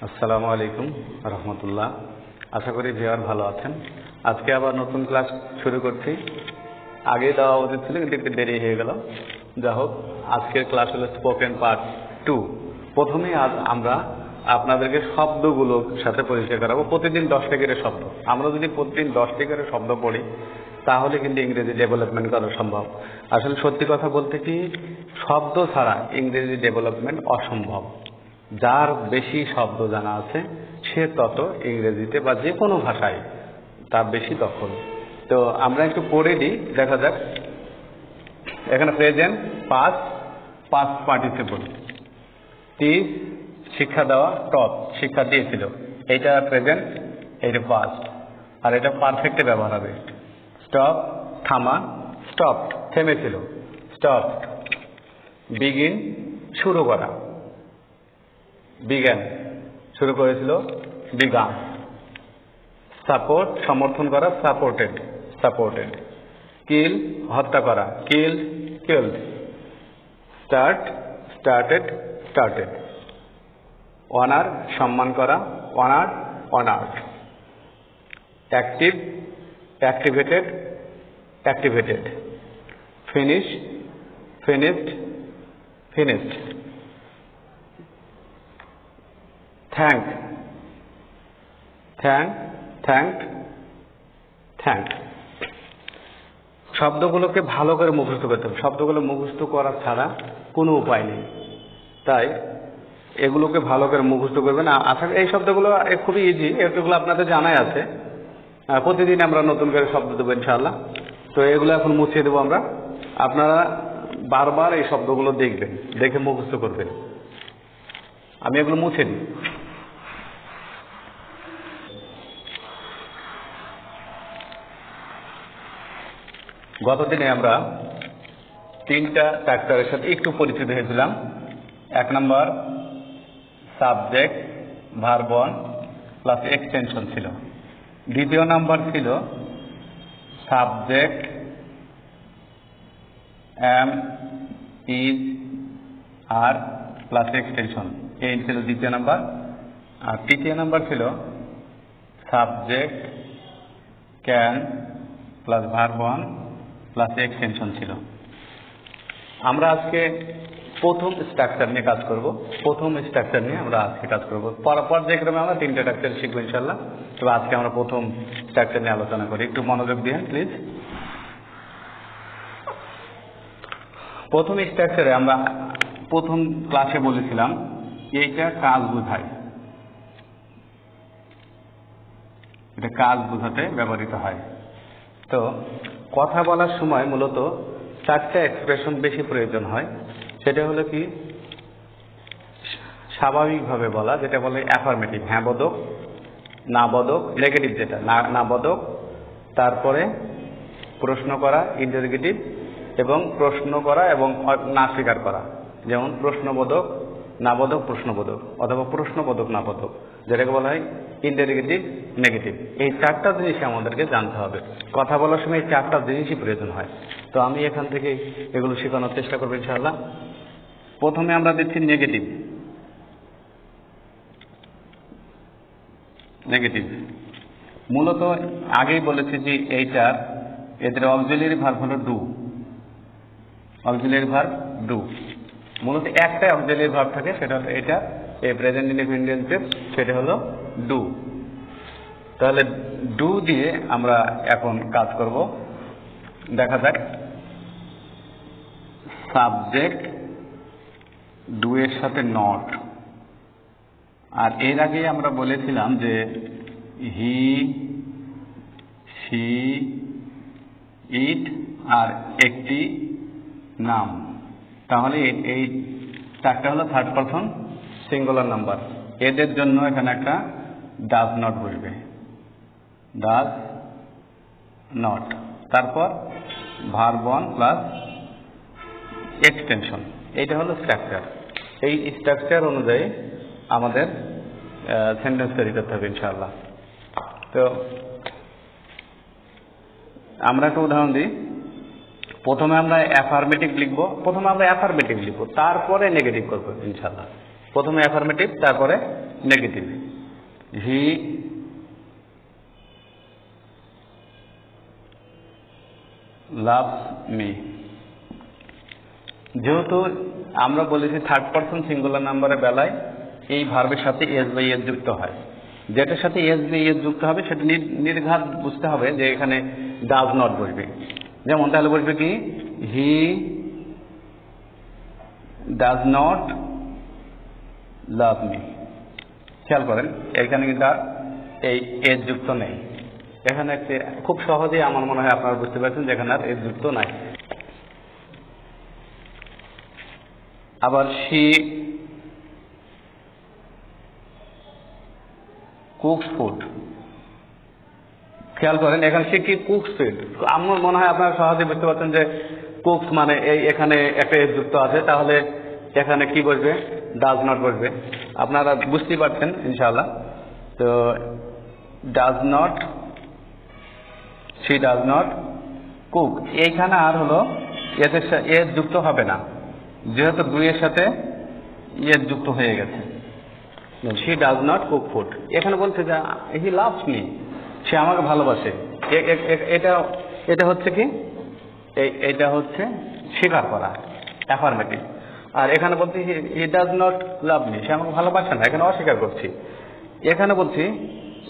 আসসালামু আলাইকুম রহমতুল্লাহ। আশা করি ভিউয়ার ভালো আছেন। আজকে আবার নতুন ক্লাস শুরু করছি। আগে দেওয়া উচিত ছিল কিন্তু একটু দেরি হয়ে গেল। যা হোক, আজকের ক্লাস হলো স্পোকেন পার্ট 2। প্রথমেই আজ আমরা আপনাদেরকে শব্দগুলোর সাথে পরিচয় করাবো। প্রতিদিন 10টা করে শব্দ। আমরা যদি প্রতিদিন 10টি করে শব্দ পড়ি তাহলে কিন্তু ইংরেজি ডেভেলপমেন্ট করা সম্ভব। আসলে সত্যি কথা বলতে কি, শব্দ ছাড়া ইংরেজি ডেভেলপমেন্ট অসম্ভব। যার বেশি শব্দ জানা আছে সে তত ইংরেজিতে বা যে কোনো ভাষায় তার বেশি দখল। তো আমরা একটু পড়ে দিই, দেখা যাক। এখানে present, past, past participle. Teach শিক্ষা দেওয়া, টপ শিক্ষা দিয়েছিল, এটা প্রেজেন্ট, এটা পাস্ট, আর এটা পারফেক্টে ব্যবহার হবে। স্টপ থামা, স্টপ থেমেছিল, স্টপ। বিগিন শুরু করা, বিজ্ঞান শুরু করেছিল, বিগান। সাপোর্ট সমর্থন করা, সাপোর্টেড, সাপোর্টেড। কিল হত্যা করা, kill, killed. Start started, started. Honour সম্মান করা, honour, honoured. Active activated, activated. Finish finished, finished. Thank thank, thanked, thank. শব্দগুলোকে ভালো করে মুখস্থ করতে হবে। শব্দগুলো মুখস্থ করা ছাড়া কোনো উপায় নেই। তাই এগুলোকে ভালো করে মুখস্থ করবেন। আশা করি এই শব্দগুলো খুবই ইজি, এগুলো আপনাদের জানাই আছে। প্রতিদিন আমরা নতুন করে শব্দ দেবো ইনশাআল্লাহ। তো এগুলো এখন মুছিয়ে দেবো আমরা। আপনারা বারবার এই শব্দগুলো দেখবেন, দেখে মুখস্থ করবেন। আমি এগুলো মুছে দিই। গতদিনে আমরা 3টা ফ্যাক্টরের সাথে একটু পরিচিত হয়েছিলাম। 1 নম্বর subject, verb one plus extension ছিল। 2য় নাম্বার ছিল subject, am, is, are plus extension, এই ছিল 2য় নাম্বার। আর 3য় নাম্বার ছিল subject, can plus verb one plus extension ছিল। আমরা আজকে প্রথম স্ট্রাকচার নিয়ে কাজ করব। প্রথম স্ট্রাকচার নিয়ে আমরা আজকে কাজ করব। পর্যায়ক্রমে আমরা 3টা স্ট্রাকচার শিখবো ইনশাআল্লাহ। তবে আজকে আমরা প্রথম স্ট্রাকচার নিয়ে আলোচনা করি। একটু মনোযোগ দিন প্লিজ। প্রথম স্ট্রাকচারে আমরা প্রথম ক্লাসে বলেছিলাম এইটা কাজ বোঝায়, এটা কাজ বোঝাতে ব্যবহৃত হয়। তো কথা বলার সময় মূলত 4টা এক্সপ্রেশন বেশি প্রয়োজন হয়। সেটা হলো কি, স্বাভাবিকভাবে বলা, যেটা বলে অ্যাফার্মেটিভ, হ্যাঁ বোধক, না বোধক, নেগেটিভ যেটা না বোধক, তারপরে প্রশ্ন করা, ইন্টারোগেটিভ, এবং প্রশ্ন করা এবং না স্বীকার করা। যেমন প্রশ্নবোধক, নাবোধক, প্রশ্নবোধক, অথবা প্রশ্নবোধক, নাবোধক, যেটাকে বলা হয় ইন্টারোগেটিভ, নেগেটিভ। এই 4টা জিনিস আমাদেরকে জানতে হবে। কথা বলার সময় এই 4টা জিনিসই প্রয়োজন হয়। তো আমি এখান থেকে এগুলো শেখানোর চেষ্টা করবো ইনশাআল্লাহ। প্রথমে আমরা দিচ্ছি নেগেটিভ। নেগেটিভ মূলত আগেই বলেছি যে এদের অক্সিলিয়ারি ভার্ব হলো ডু। Auxiliary verb do. মূলত একটাই অক্সিলিয়ারি ভার্ব থাকে, সেটা হলো এটা, এই প্রেজেন্ট ইনডিফিনিটেন্সের, সেটা হলো ডু। তাহলে ডু দিয়ে আমরা এখন কাজ করব। দেখা যাক, সাবজেক্ট ডু এর সাথে নট। আর এর আগে আমরা বলেছিলাম যে হি, সি, ইট আর একটি নাম। তাহলে এই 4টা হলো থার্ড পারসন সিঙ্গুলার নাম্বার। এদের জন্য এখানে একটা ডাজ নট বসবে, ডাজ নট। তারপর ভার্ব ওয়ান প্লাস এক্সটেনশন। এইটা হলো স্ট্রাকচার। এই স্ট্রাকচার অনুযায়ী আমাদের সেন্টেন্স তৈরি করতে হবে ইনশাআল্লাহ। তো আমরা একটা উদাহরণ দিই। প্রথমে আমরা অ্যাফার্মেটিভ লিখবো, তারপরে নেগেটিভ করবো ইনশাআল্লাহ। প্রথমে অ্যাফার্মেটিভ, তারপরে নেগেটিভ। He loves me. যেহেতু আমরা বলেছি থার্ড পারসন সিঙ্গুলার নাম্বারের বেলায় এই ভার্বের সাথে এস বাই এস যুক্ত হয়, যেটার সাথে এস বাই এস যুক্ত হবে সেটা নির্ঘাত বুঝতে হবে যে এখানে ডাজ নট বসবে। যেমন তাহলে বসবে কি, হি ডাজ নট লাভ মি। খেয়াল করেন এখানে কিন্তু আর এই এস যুক্ত নেই। এখানে একটি খুব সহজেই আমার মনে হয় আপনারা বুঝতে পারছেন যেখানে আর এস যুক্ত নাই। আবার শি কুকস ফুড। খেয়াল করেন এখানে সে কি কুকস ফুড, আমার মনে হয় আপনারা সহজে বুঝতে পারছেন যে কুকস মানে এই এখানে একটা এস যুক্ত আছে, তাহলে এখানে কি বসবে, ডাজ নট বসবে। আপনারা বুঝতেই পারছেন ইনশাআল্লাহ। তো does not, she does not cook, এইখানে আর হলো এদের এস যুক্ত হবে না, যেহেতু দুইয়ের সাথে এস যুক্ত হয়ে গেছে। She does not cook food, এখানে বলছে যে হি লাভস মি, সে আমাকে ভালোবাসে। এটা হচ্ছে কি, এটা হচ্ছে স্বীকার করা, অ্যাফার্মেটিভ। আর এখানে বলছি he does not love me, সে আমাকে ভালোবাসে না, এখানে অস্বীকার করছি। এখানে বলছি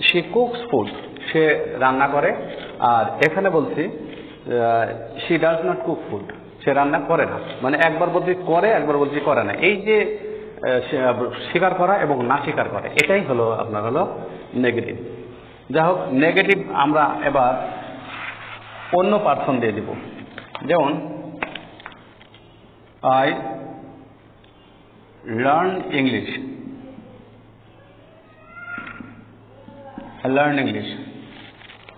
শি কুকস ফুড, সে রান্না করে। আর এখানে বলছি she does not cook food, সে রান্না করে না। মানে একবার বলছি করে, একবার বলছি করে না। এই যে স্বীকার করা এবং না স্বীকার করে, এটাই হলো আপনার হলো নেগেটিভ। যাই হোক, নেগেটিভ আমরা এবার অন্য পার্সন দিয়ে দিব। যেমন I learn English, learn English,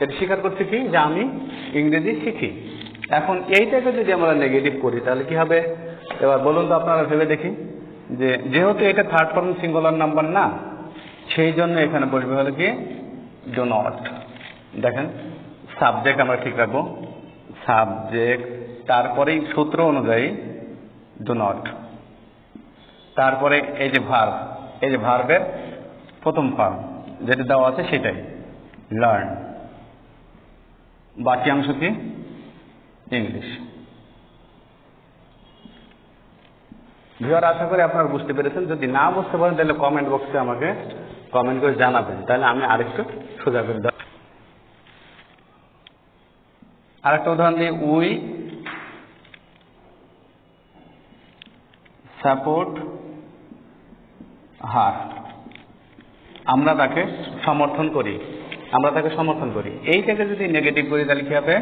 এটা স্বীকার করছি কি যে আমি ইংরেজি শিখি। এখন এইটাকে যদি আমরা নেগেটিভ করি তাহলে কি হবে, এবার বলুন তো আপনারা ভেবে দেখি। যে যেহেতু এটা থার্ড পারসন সিঙ্গুলার নাম্বার না, সেই জন্য এখানে বসবে হলো কি ডু নট। দেখেন সাবজেক্ট আমরা ঠিক রাখবো, সাবজেক্ট, তারপরেই সূত্র অনুযায়ী ডু নট, তারপরে এই যে ভার্ব, এই যে ভার্বের প্রথম ফর্ম যেটা দেওয়া আছে সেটাই লার্ন, বাকি অংশ কি ইংলিশ। ভিউয়ার, আশা করি আপনারা বুঝতে পেরেছেন। যদি না বুঝতে পারেন তাহলে কমেন্ট বক্সে আমাকে কমেন্ট করে জানাবেন, তাহলে আমি আরেকটু সোজা করে দেব। আরেকটা উদাহরণ দিই, উই সাপোর্ট হার, আমরা তাকে সমর্থন করি, আমরা তাকে সমর্থন করি। এইটাকে যদি নেগেটিভ করি তাহলে কি হবে,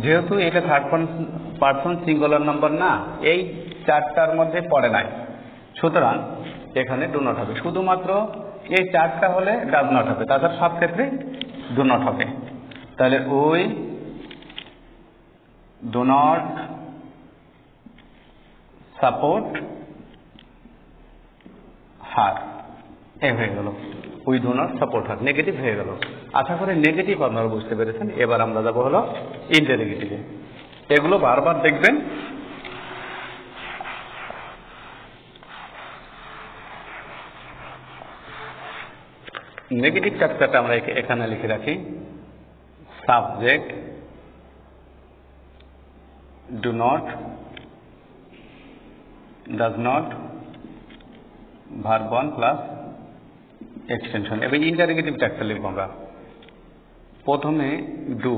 যেহেতু এটা থার্ড পারসন সিঙ্গুলার নাম্বার না, এই চারটার মধ্যে পড়ে নাই, সুতরাং এখানে ডু নট হবে। শুধুমাত্র এই চারটা হলে ডাজ নট হবে, তাছাড়া সব ক্ষেত্রে ডু নট হবে। তাহলে উই ডু নট সাপোর্ট হার, এ হয়ে গেল we do not support her, negative হয়ে গেল। আশা করি নেগেটিভ আপনারা বুঝতে পেরেছেন। এবার আমরা যাবো হলো ইন্টারোগেটিভে। এগুলো বারবার দেখবেন। নেগেটিভ চ্যাপ্টারটা আমরা এখানে লিখে রাখি, subject do not, does not, verb 1 plus extension. এবার ইন্টারোগেটিভ চ্যাপ্টার লিখবো আমরা। প্রথমে ডু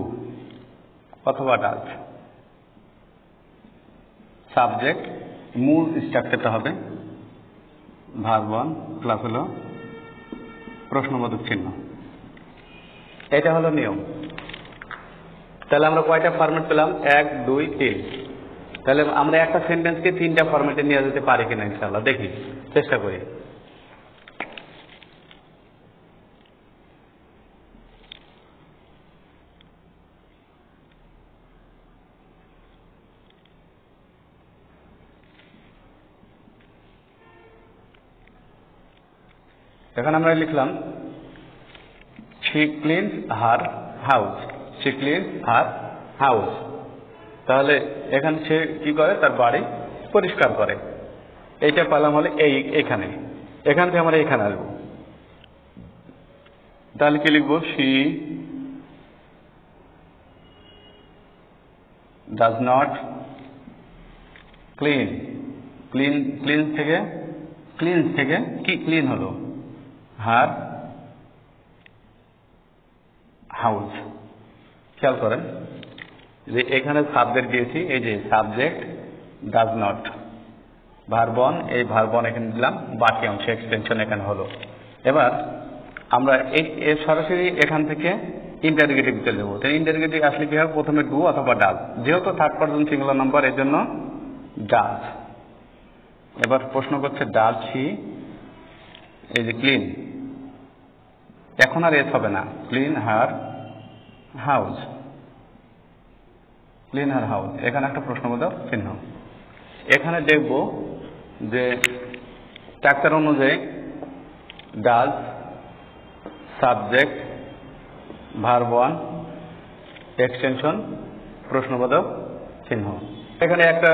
অথবা ডাজ, সাবজেক্ট, মূল স্ট্রাকচারটা হবে ভার্ব 1 প্লাস হলো প্রশ্নবোধক চিহ্ন। এটা হলো নিয়ম। তাহলে আমরা কয়টা ফরম্যাট পেলাম, 1 2 3। তাহলে আমরা একটা সেন্টেন্সকে 3টা ফরম্যাটে নিয়ে যেতে পারি কিনা ইনশাআল্লাহ, দেখি, চেষ্টা করি। এখন আমরা লিখলাম she cleans her house, she cleans her house। তাহলে এখানে সে কি করে, তার বাড়ি পরিষ্কার করে। এইটা পেলাম হলে এখানে, এখান থেকে আমরা এখানে আসবো। তাহলে কি লিখবো? She does not clean. Clean থেকে কি ক্লিন হলো? Her house. খেয়াল করেন যে এখানে সাবজেক্ট দিয়েছি, এই যে subject does not, verb on, এই ভার্ব অন এখানে দিলাম, বাকি অংশ এক্সটেনশন এখানে হলো। এবার আমরা এই সরাসরি এখান থেকে ইন্টারগেটিভ চলে যাবো। ইন্টারগেটিভ আসলে কি হবে? প্রথমে ডু অথবা ডাজ, যেহেতু থার্ড পারসন সিঙ্গুলার নাম্বার এর জন্য ডাজ। এবার প্রশ্ন করছে ডাজ হি, এই যে ক্লিন, এখন আর এস হবে না, clean her house. Clean her house, এখানে একটা প্রশ্নবোধক চিহ্ন। এখানে দেখব যে স্ট্রাকচার অনুযায়ী does, subject, verb one, extension, প্রশ্নবোধক চিহ্ন। এখানে একটা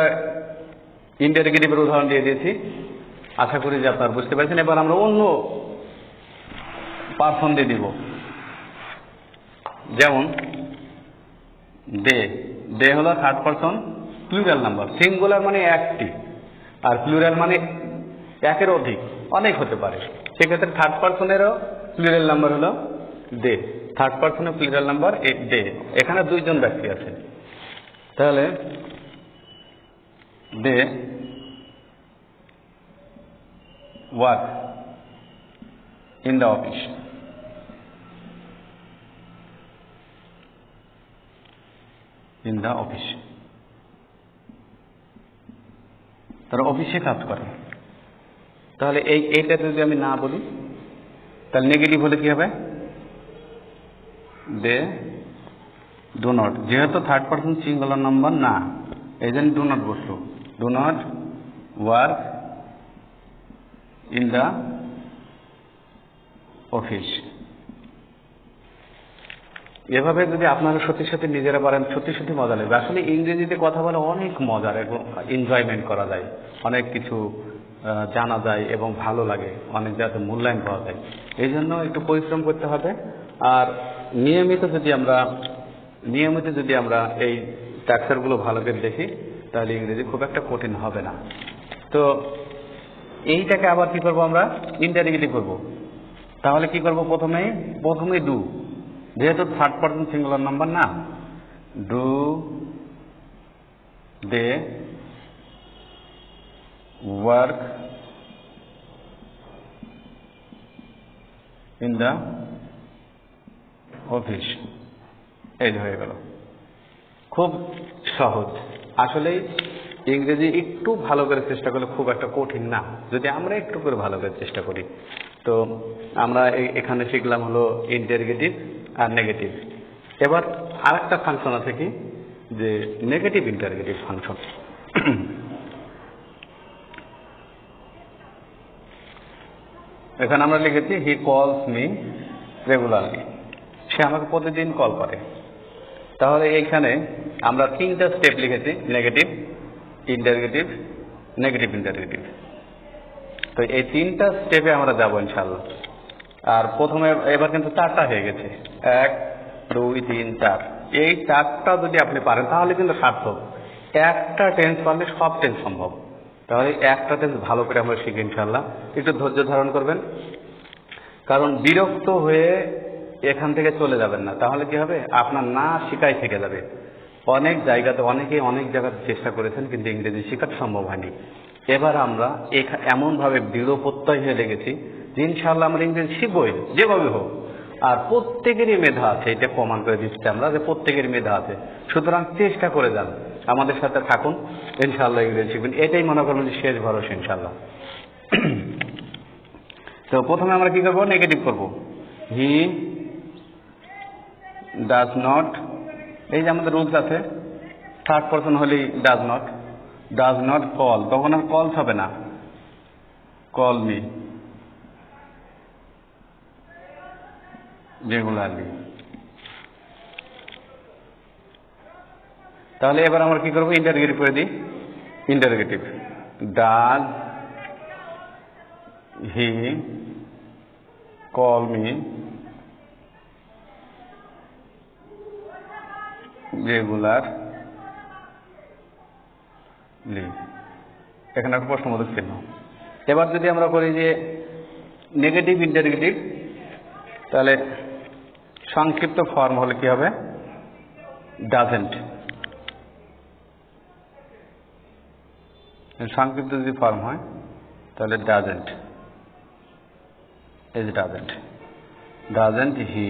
ইন্টারগেটিভের উদাহরণ দিয়ে দিয়েছি, আশা করি যে আপনারা বুঝতে পারছেন। এবার আমরা অন্য পারসন দিয়ে দিব, যেমন দে হলো third person plural number. Singular মানে একটি, আর প্লুরাল মানে একের অধিক, অনেক হতে পারে। সেক্ষেত্রে থার্ড পারসনেরও প্লুরাল নাম্বার হলো দে। থার্ড পারসনের প্লুরাল নাম্বার দে। এখানে দুইজন ব্যক্তি আছে, তাহলে they work in the office. In the office, তারা অফিসে কাজ করে। তাহলে এইটা যদি আমি না বলি, তাহলে নেগেটিভ হলে কি হবে? দে ডু নট, যেহেতু থার্ড পারসন সিঙ্গুলার নাম্বার না, এই জন্য ডু নট বসলো। Do not work in the office. এভাবে যদি আপনারা সত্যি সত্যি নিজেরা পারেন, সত্যি সত্যি মজা লাগবে। আসলে ইংরেজিতে কথা বলে অনেক মজার এবং এনজয়মেন্ট করা যায়, অনেক কিছু জানা যায় এবং ভালো লাগে, অনেক যাতে মূল্যায়ন পাওয়া যায়। এই জন্য একটু পরিশ্রম করতে হবে। আর নিয়মিত যদি আমরা এই স্ট্রাকচারগুলো ভালো করে দেখি, তাহলে ইংরেজি খুব একটা কঠিন হবে না। তো এইটাকে আবার কি করব? আমরা ইন্টারগেটিভ করব। তাহলে কি করব? প্রথমে ডু, যেহেতু থার্ড পারসন সিঙ্গুলার নাম্বার না, do they work in the office. এই হয়ে গেল, খুব সহজ। আসলে ইংরেজি একটু ভালো করে চেষ্টা করলে খুব একটা কঠিন না, যদি আমরা একটু করে ভালো করে চেষ্টা করি। তো আমরা এখানে শিখলাম হলো ইন্টারগেটিভ আর নেগেটিভ। এবার আরেকটা ফাংশন আছে কি, যে নেগেটিভ ইন্টারগেটিভ ফাংশন। এখানে আমরা লিখেছি হি কলস মি রেগুলারলি, সে আমাকে প্রতিদিন কল করে। তাহলে এইখানে আমরা তিনটা স্টেপ লিখেছি, নেগেটিভ, ইন্টারগেটিভ, নেগেটিভ ইন্টারগেটিভ। তো এই তিনটা স্টেপে আমরা যাবো ইনশাল্লাহ। আর প্রথমে এবার কিন্তু চারটা হয়ে গেছে, 1 2 3 4। এই চারটা যদি আপনি পারেন তাহলে কিন্তু সার্থক। একটা টেন্স পারলে সব টেন্স সম্ভব। তাহলে একটা টেন্স ভালো করে আমরা শিখি ইনশাল্লাহ। একটু ধৈর্য ধারণ করবেন, কারণ বিরক্ত হয়ে এখান থেকে চলে যাবেন না, তাহলে কি হবে? আপনার না শিখাই থেকে যাবে। অনেকেই অনেক জায়গাতে চেষ্টা করেছেন, কিন্তু ইংরেজি শেখা সম্ভব হয়নি। এবার আমরা এমনভাবে দৃঢ় প্রত্যয় হয়ে লেগেছি যে ইনশাআল্লাহ আমরা ইংরেজি শিখবই, যেভাবে হোক। আর প্রত্যেকেরই মেধা আছে, এটা প্রমাণ করে দিচ্ছি আমরা যে প্রত্যেকেরই মেধা আছে। সুতরাং চেষ্টা করে যান, আমাদের সাথে থাকুন, ইনশাআল্লাহ ইংরেজি শিখবেন। এটাই মনে করবেন যে শেষ ভরসা ইনশাআল্লাহ। তো প্রথমে আমরা কি করবো? নেগেটিভ করব। হি ডাজ নট, এই যে আমাদের রুলস আছে, থার্ড পারসন হলেই ডাজ নট কল, তখন আর কলস হবে না, কল মি রেগুলারলি। তাহলে এবার আমরা কি করবো? ইন্টারগেটিভ করে দিই। Interrogative, does he call me regularly, এখানে একটা প্রশ্নবোধক চিহ্ন। এবার যদি আমরা করি যে নেগেটিভ ইন্টারগেটিভ, তাহলে সংক্ষিপ্ত ফর্ম হলে কি হবে? ডাজেন্ট। সংক্ষিপ্ত যদি ফর্ম হয় তাহলে ডাজেন্ট। এই যে doesn't, doesn't he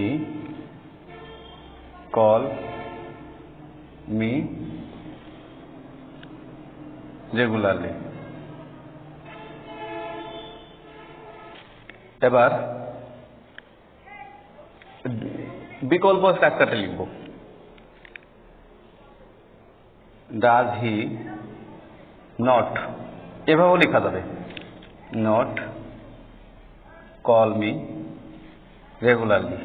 call me regularly. এবার বিকল্প স্ট্রাকচারটা লিখব। ডাজ হি নট, এভাবেও লেখা যাবে, নট কল মি রেগুলারলি।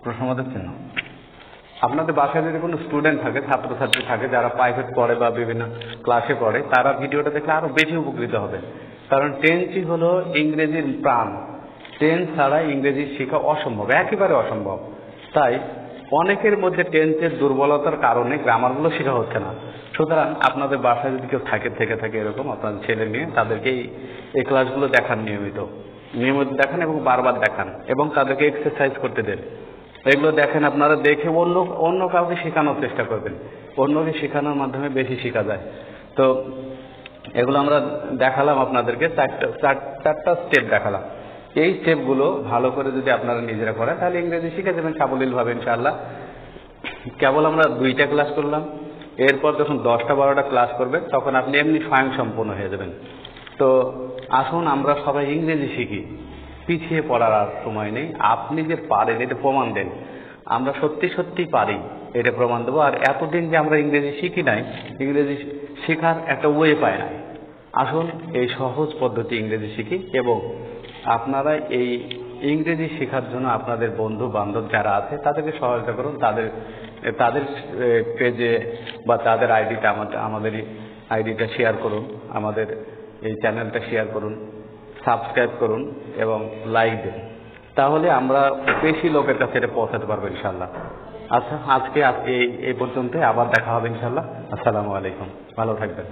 প্রশ্নবোধক চিহ্ন। আপনাদের বাসায় যদি কোনো স্টুডেন্ট থাকে, ছাত্রছাত্রী থাকে যারা প্রাইভেট পড়ে বা বিভিন্ন ক্লাসে পড়ে, তারা ভিডিওটা দেখলে আরো বেশি উপকৃত হবে। কারণ টেন্সই হলো ইংরেজির প্রাণ। টেন্স ছাড়া ইংরেজি শেখা অসম্ভব, একেবারে অসম্ভব। তাই অনেকের মধ্যে টেন্সের দুর্বলতার কারণে গ্রামারগুলো শেখা হচ্ছে না। সুতরাং আপনাদের বাসায় যদি কেউ থেকে থাকে এরকম আপনাদের ছেলে মেয়ে, তাদেরকে এই ক্লাসগুলো দেখান, নিয়মিত দেখান এবং বারবার দেখান, এবং তাদেরকে এক্সারসাইজ করতে দেন। এগুলো দেখেন, আপনারা দেখে অন্য কাউকে শেখানোর চেষ্টা করবেন। অন্যকে শেখানোর মাধ্যমে বেশি শেখা যায়। তো এগুলো আমরা দেখালাম আপনাদেরকে, চারটা স্টেপ দেখালাম। এই স্টেপগুলো ভালো করে যদি আপনারা নিজেরা করেন তাহলে ইংরেজি শিখে যাবেন সাবলীলভাবে ইনশাআল্লাহ। কেবল আমরা 2টা ক্লাস করলাম, এরপর যখন 10টা 12টা ক্লাস করবেন তখন আপনি এমনি স্বয়ংসম্পূর্ণ হয়ে যাবেন। তো আসুন আমরা সবাই ইংরেজি শিখি, পিছিয়ে পড়ার আর সময় নেই। আপনি যে পারেন এটা প্রমাণ দেন, আমরা সত্যি সত্যি পারি এটা প্রমাণ দেবো। আর এতদিন যে আমরা ইংরেজি শিখি নাই, ইংরেজি শেখার একটা ওয়ে পাই নাই। আসুন এই সহজ পদ্ধতি ইংরেজি শিখি, এবং আপনারা এই ইংরেজি শেখার জন্য আপনাদের বন্ধু বান্ধব যারা আছে তাদেরকে সহায়তা করুন। তাদের পেজে বা তাদের আইডিটা, আমাদের আইডিটা শেয়ার করুন, আমাদের এই চ্যানেলটা শেয়ার করুন, সাবস্ক্রাইব করুন এবং লাইক দেন। তাহলে আমরা বেশি লোকের কাছে এটা পৌঁছাতে পারবো ইনশাল্লাহ। আচ্ছা, আজকে এই পর্যন্ত, আবার দেখা হবে ইনশাল্লাহ। আসসালামু আলাইকুম, ভালো থাকবেন।